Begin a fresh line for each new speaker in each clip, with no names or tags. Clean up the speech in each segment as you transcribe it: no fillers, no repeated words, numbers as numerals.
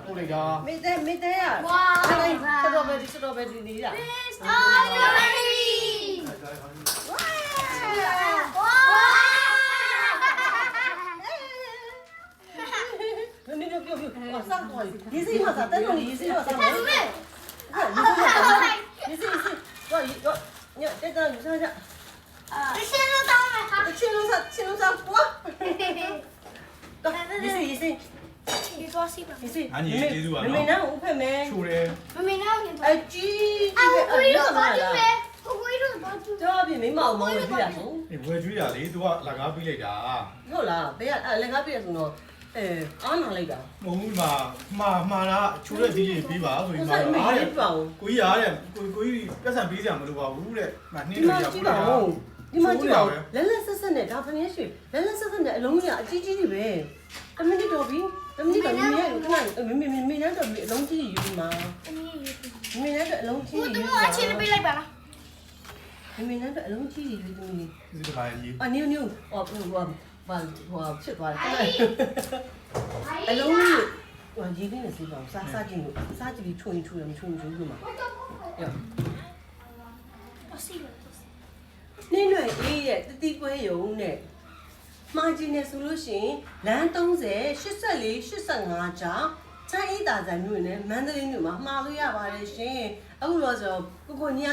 ပို့လိုက်တာ
မေတဲ့မေတဲ့ရဝါစတော်ဘယ်ဒီလေးရ 你就我上多了，一岁多少？等着你一岁多少？你这张你上下。去路上过。一岁。妹呢？五块没？
ချိုးတယ်
哎，鸡。这边没毛毛的，对呀。
ဝယ်ကျွေးရလေ तू ကလကားပေးလိုက်တာ
ဟုတ်လားဘယ်ကလည်းကားပြည့်ဆိုတော့အားနာလိုက်တာ
မဟုတ်ဘူးမှာလားချိုးတဲ့ဒီလေးပေးပါဆိုပြီးမှာ
မ
အား
ရ
တဲ့
ပါဘူး
ကိုကြီးရတဲ့ကိုကြီးပတ်စံပေးစရာမလိုပါဘူးတဲ့ငါနှင်း
ဒီ
နေ
မှာ
ရ
ကြ
ဘူး
ည့်ပါဦးဒီမှာကြည့်ပါဦးလဲလဲဆက်ဆက်နဲ့ဒါဖနေရွှေလဲလဲဆက်ဆက်နဲ့အလုံးကြီးအကြီးကြီးတွေပဲတမနစ်တော်ပြီတမနစ်တော်မင်းရဲ့ခဏမင်းနဲ့တော့အလုံးကြီးယူဒီမှာမင်းနဲ့တော့အလုံးကြီးယူဒီမှာချင်းပေးလိုက်ပါလားမင်းနဲ့တော့အလုံးကြီးယူဒီမှာ
ဒီတခါကြီး
အနည်းဟောဖြစ်သွားတယ်အလုံးကြီးဟိုရေးနေစီပါစားကြည့်လို့စားကြည့်ပြီးချုံတယ်မချုံဘူးလို့မှာနင်းရွယ်အေးရဲ့တတိပွဲယုံနဲ့မှားကြည့်နေဆိုလို့ရှိရင်လမ်း30 84 85ကျောင်းချမ်းအေးတာဇာမြို့နဲ့မန္တလေးမြို့မှာမှားလို့ရပါတယ်ရှင်အခုတော့ဆိုကိုညီက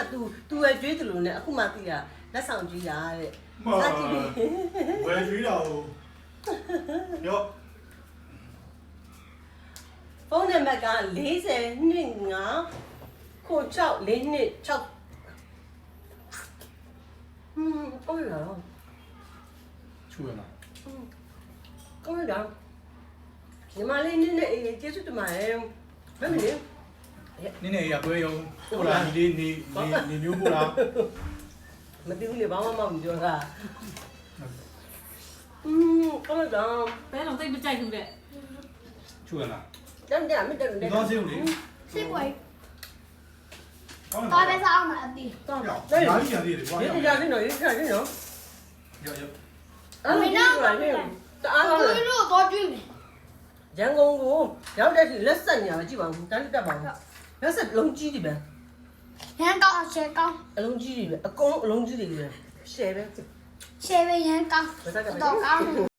သူရဲ့ကျွေးတယ်လို့နဲ့အခုမှသိရလက်ဆောင်ကြည့်တာတဲ့စားကြည့်ပြီး
ဝယ်ကျွေးတာကိုရော
ဖုန်းနံပါတ်က4025ခို6 426ကောင်းလား
ချိုးရမှာ
ကောင်းလားညီမလေးနင်းနဲ့ကျေးဇူးတင်ပါတယ်ဘယ်မလဲ
နင်းနေရပွဲရုံပို့လာဒီလေးနေမျိုးပို့လာ
မသိဘူးလေဘာမှမပြောတာကောင်းလား
ဘဲတော့တိတ်မကြိုက်ဘူးတဲ့
ချိုးရလား
တမ်းတယ်မတက်ဘူး
ဒီတော့စေးဦးလေ
စစ်ပွဲ
ကောင်း
ပါ
လား
ပဲစားအောင်မအတီး
တော့
ရော
တယ်
ဓာကြီးရသေးတယ်ကွာ
ရရရနော်ရရရနော်
ရော
အဲ့မင်းတော့တအား
ကို
ကောင်း
ကြီးတို့တော့ကြည့်မယ်
ရန်ကုန်ကိုရောက်တဲ့လက်ဆက်ညာကြည့်ပါဦးတန်းတက်ပါဦးလက်ဆက်လုံးကြီးတွေပဲ
ရန်ကောင်းရှယ်ကောင်း
အလုံးကြီးတွေပဲအကုန်လုံးအလုံးကြီးတွေပဲရှယ်ပဲ
ရှယ်ပဲရန်ကောင်း
ဘာသာက
တော့ကောင်း